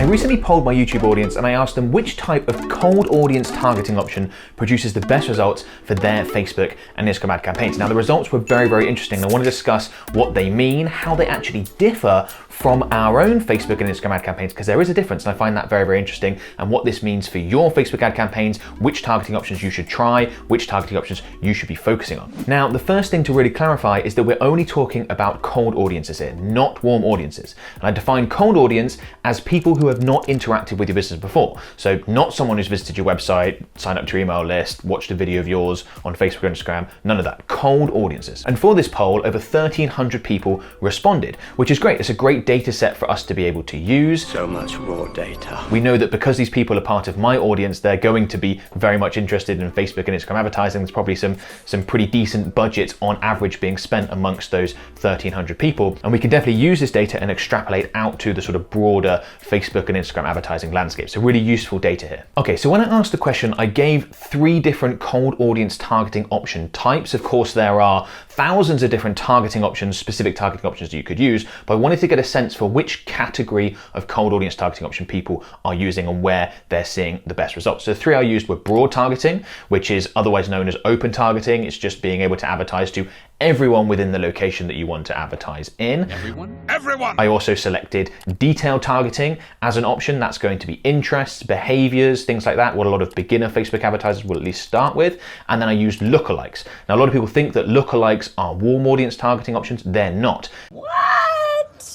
I recently polled my YouTube audience and I asked them which type of cold audience targeting option produces the best results for their Facebook and Instagram ad campaigns. Now the results were very, very interesting. I want to discuss what they mean, how they actually differ from our own Facebook and Instagram ad campaigns, because there is a difference and I find that very, very interesting, and what this means for your Facebook ad campaigns, which targeting options you should try, which targeting options you should be focusing on. Now, the first thing to really clarify is that we're only talking about cold audiences here, not warm audiences. And I define cold audience as people who have not interacted with your business before. So not someone who's visited your website, signed up to your email list, watched a video of yours on Facebook or Instagram, none of that, cold audiences. And for this poll, over 1,300 people responded, which is great. It's a great data set for us to be able to use. So much raw data. We know that because these people are part of my audience, they're going to be very much interested in Facebook and Instagram advertising. There's probably some pretty decent budgets on average being spent amongst those 1,300 people. And we can definitely use this data and extrapolate out to the sort of broader Facebook and Instagram advertising landscape. So really useful data here. Okay, so when I asked the question, I gave 3 different cold audience targeting option types. Of course, there are thousands of different targeting options, specific targeting options that you could use, but I wanted to get a sense for which category of cold audience targeting option people are using and where they're seeing the best results. So the 3 I used were broad targeting, which is otherwise known as open targeting. It's just being able to advertise to everyone within the location that you want to advertise in. Everyone! I also selected detailed targeting as an option. That's going to be interests, behaviors, things like that, what a lot of beginner Facebook advertisers will at least start with. And then I used lookalikes. Now, a lot of people think that lookalikes are warm audience targeting options. They're not. What?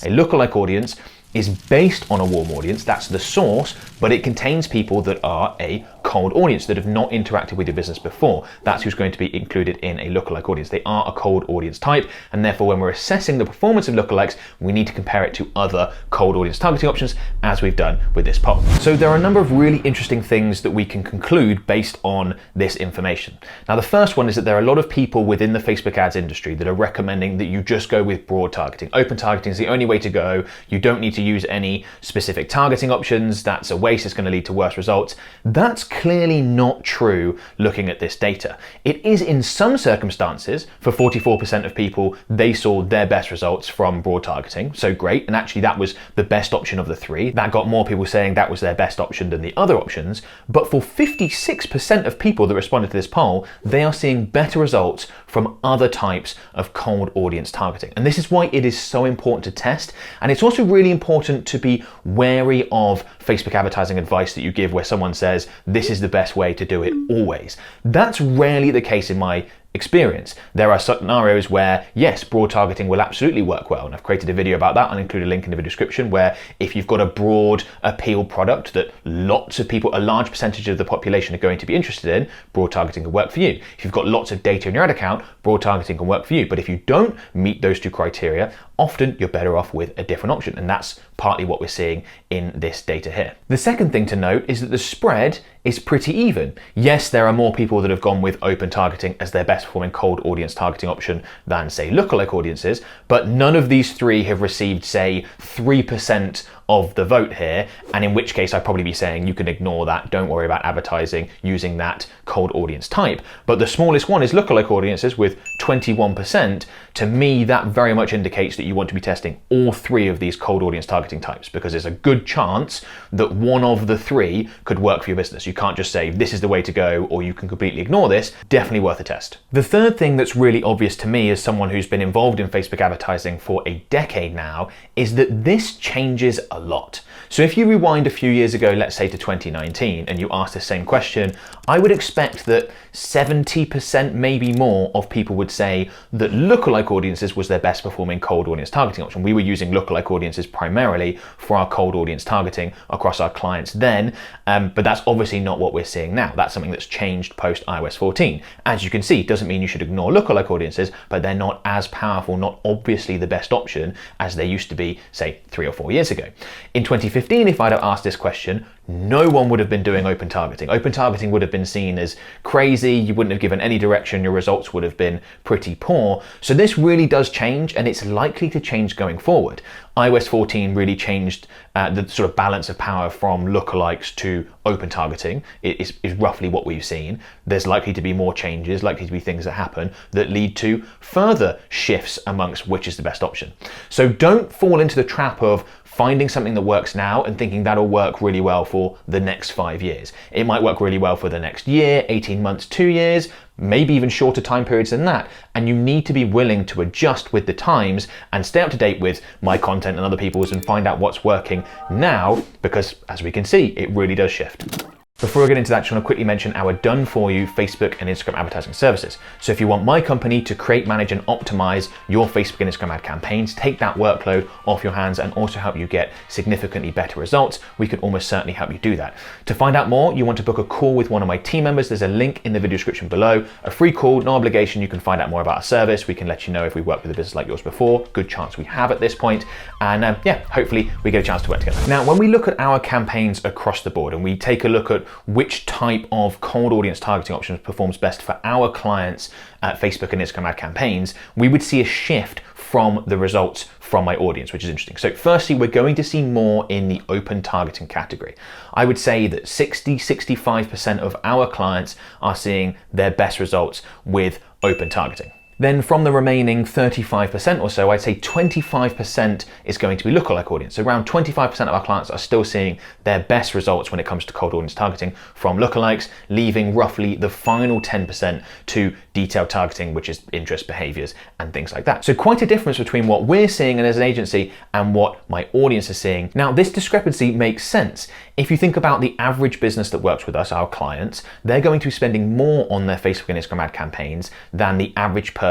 A lookalike audience is based on a warm audience, that's the source, but it contains people that are a cold audience that have not interacted with your business before. That's who's going to be included in a lookalike audience. They are a cold audience type, and therefore when we're assessing the performance of lookalikes, we need to compare it to other cold audience targeting options, as we've done with this poll. So there are a number of really interesting things that we can conclude based on this information. Now, the first one is that there are a lot of people within the Facebook ads industry that are recommending that you just go with broad targeting. Open targeting is the only way to go. You don't need to use any specific targeting options. That's a waste. It's going to lead to worse results. That's clearly not true looking at this data. It is in some circumstances. For 44% of people, they saw their best results from broad targeting. So great. And actually that was the best option of the 3. That got more people saying that was their best option than the other options. But for 56% of people that responded to this poll, they are seeing better results from other types of cold audience targeting. And this is why it is so important to test. And it's also really important to be wary of Facebook advertising advice that you give where someone says, this is the best way to do it always. That's rarely the case in my experience. There are scenarios where, yes, broad targeting will absolutely work well. And I've created a video about that. I'll include a link in the video description where if you've got a broad appeal product that lots of people, a large percentage of the population are going to be interested in, broad targeting can work for you. If you've got lots of data in your ad account, broad targeting can work for you. But if you don't meet those 2 criteria, often you're better off with a different option. And that's partly what we're seeing in this data here. The second thing to note is that the spread is pretty even. Yes, there are more people that have gone with open targeting as their best performing cold audience targeting option than, say, lookalike audiences, but none of these 3 have received, say, 3% of the vote here, and in which case I'd probably be saying you can ignore that, don't worry about advertising using that cold audience type. But the smallest one is lookalike audiences with 21%. To me, that very much indicates that you want to be testing all 3 of these cold audience targeting types, because there's a good chance that one of the 3 could work for your business. You can't just say this is the way to go or you can completely ignore this. Definitely worth a test. The third thing that's really obvious to me as someone who's been involved in Facebook advertising for a decade now is that this changes a lot. So if you rewind a few years ago, let's say to 2019, and you ask the same question, I would expect that 70%, maybe more, of people would say that lookalike audiences was their best performing cold audience targeting option. We were using lookalike audiences primarily for our cold audience targeting across our clients then, but that's obviously not what we're seeing now. That's something that's changed post iOS 14. As you can see, it doesn't mean you should ignore lookalike audiences, but they're not as powerful, not obviously the best option as they used to be, say, 3 or 4 years ago. In 2015, if I'd have asked this question, no one would have been doing open targeting. Open targeting would have been seen as crazy. You wouldn't have given any direction. Your results would have been pretty poor. So this really does change, and it's likely to change going forward. iOS 14 really changed the sort of balance of power from lookalikes to open targeting. It is roughly what we've seen. There's likely to be more changes, likely to be things that happen that lead to further shifts amongst which is the best option. So don't fall into the trap of finding something that works now and thinking that'll work really well for the next 5 years. It might work really well for the next year, 18 months, 2 years, maybe even shorter time periods than that. And you need to be willing to adjust with the times and stay up to date with my content and other people's and find out what's working now, because as we can see, it really does shift. Before I get into that, I just want to quickly mention our done-for-you Facebook and Instagram advertising services. So if you want my company to create, manage, and optimize your Facebook and Instagram ad campaigns, take that workload off your hands and also help you get significantly better results, we can almost certainly help you do that. To find out more, you want to book a call with one of my team members. There's a link in the video description below. A free call, no obligation. You can find out more about our service. We can let you know if we've worked with a business like yours before. Good chance we have at this point. And yeah, hopefully we get a chance to work together. Now, when we look at our campaigns across the board and we take a look at which type of cold audience targeting options performs best for our clients' Facebook and Instagram ad campaigns, we would see a shift from the results from my audience, which is interesting. So firstly, we're going to see more in the open targeting category. I would say that 65% of our clients are seeing their best results with open targeting. Then from the remaining 35% or so, I'd say 25% is going to be lookalike audience. So around 25% of our clients are still seeing their best results when it comes to cold audience targeting from lookalikes, leaving roughly the final 10% to detailed targeting, which is interest, behaviors, and things like that. So quite a difference between what we're seeing as an agency and what my audience is seeing. Now, this discrepancy makes sense. If you think about the average business that works with us, our clients, they're going to be spending more on their Facebook and Instagram ad campaigns than the average person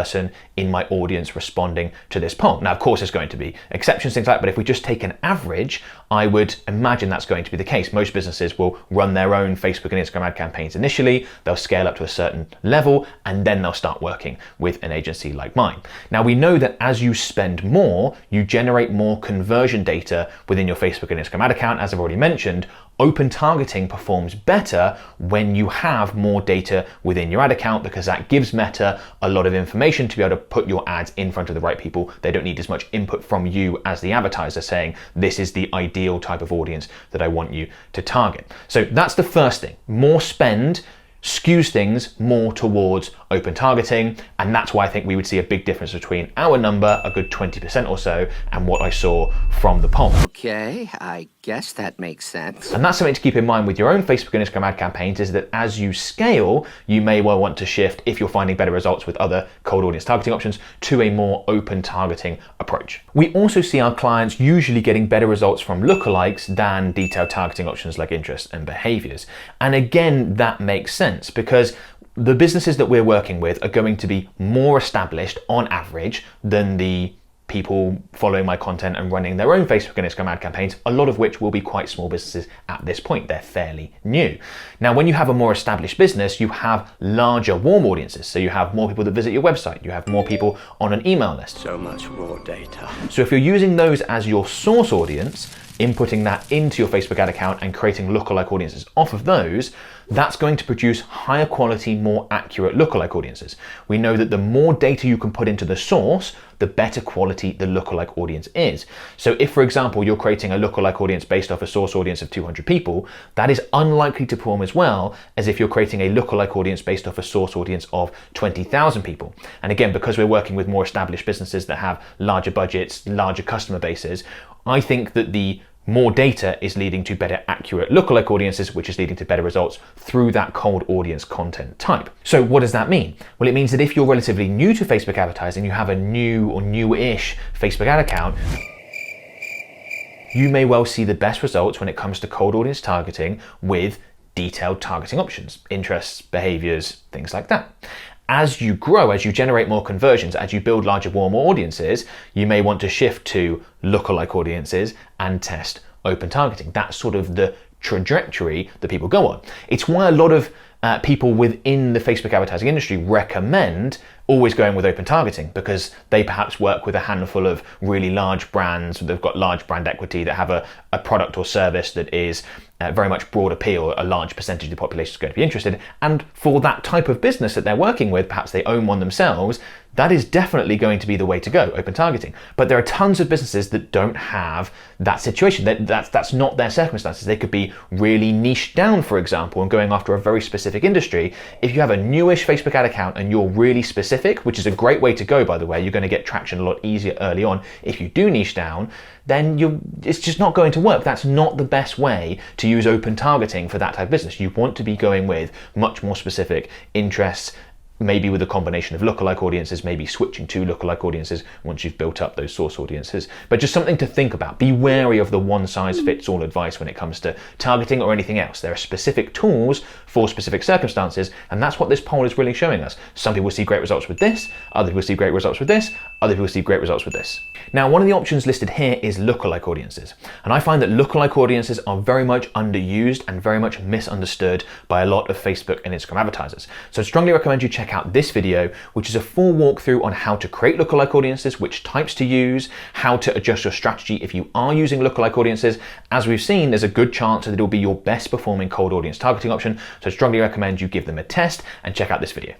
in my audience responding to this poll. Now, of course, there's going to be exceptions, things like that, but if we just take an average, I would imagine that's going to be the case. Most businesses will run their own Facebook and Instagram ad campaigns initially, they'll scale up to a certain level, and then they'll start working with an agency like mine. Now, we know that as you spend more, you generate more conversion data within your Facebook and Instagram ad account. As I've already mentioned, open targeting performs better when you have more data within your ad account, because that gives Meta a lot of information to be able to put your ads in front of the right people. They don't need as much input from you as the advertiser saying, this is the ideal type of audience that I want you to target. So that's the first thing. More spend skews things more towards open targeting, and that's why I think we would see a big difference between our number, a good 20% or so, and what I saw from the poll. Okay, I guess that makes sense. And that's something to keep in mind with your own Facebook and Instagram ad campaigns, is that as you scale, you may well want to shift, if you're finding better results with other cold audience targeting options, to a more open targeting approach. We also see our clients usually getting better results from lookalikes than detailed targeting options like interest and behaviors. And again, that makes sense because the businesses that we're working with are going to be more established on average than the people following my content and running their own Facebook and Instagram ad campaigns, a lot of which will be quite small businesses at this point. They're fairly new. Now, when you have a more established business, you have larger warm audiences. So you have more people that visit your website, you have more people on an email list. So much raw data. So if you're using those as your source audience, inputting that into your Facebook ad account and creating lookalike audiences off of those, that's going to produce higher quality, more accurate lookalike audiences. We know that the more data you can put into the source, the better quality the lookalike audience is. So if, for example, you're creating a lookalike audience based off a source audience of 200 people, that is unlikely to perform as well as if you're creating a lookalike audience based off a source audience of 20,000 people. And again, because we're working with more established businesses that have larger budgets, larger customer bases, I think that the more data is leading to better accurate lookalike audiences, which is leading to better results through that cold audience content type. So what does that mean? Well, it means that if you're relatively new to Facebook advertising, you have a new or newish Facebook ad account, you may well see the best results when it comes to cold audience targeting with detailed targeting options, interests, behaviors, things like that. As you grow, as you generate more conversions, as you build larger, warmer audiences, you may want to shift to lookalike audiences and test open targeting. That's sort of the trajectory that people go on. It's why a lot of people within the Facebook advertising industry recommend always going with open targeting, because they perhaps work with a handful of really large brands, they've got large brand equity, that have a product or service that is very much broad appeal, a large percentage of the population is going to be interested. And for that type of business that they're working with, perhaps they own one themselves, that is definitely going to be the way to go, open targeting. But there are tons of businesses that don't have that situation. That's not their circumstances. They could be really niched down, for example, and going after a very specific industry. If you have a newish Facebook ad account and you're really specific specific, which is a great way to go, by the way. You're going to get traction a lot easier early on. If you do niche down, then it's just not going to work. That's not the best way to use open targeting for that type of business. You want to be going with much more specific interests, maybe with a combination of lookalike audiences, maybe switching to lookalike audiences once you've built up those source audiences. But just something to think about. Be wary of the one-size-fits-all advice when it comes to targeting or anything else. There are specific tools for specific circumstances, and that's what this poll is really showing us. Some people see great results with this, other people see great results with this, other people see great results with this. Now, one of the options listed here is lookalike audiences. And I find that lookalike audiences are very much underused and very much misunderstood by a lot of Facebook and Instagram advertisers. So I strongly recommend you check out this video, which is a full walkthrough on how to create lookalike audiences, which types to use, how to adjust your strategy if you are using lookalike audiences. As we've seen, there's a good chance that it'll be your best performing cold audience targeting option. So I strongly recommend you give them a test and check out this video.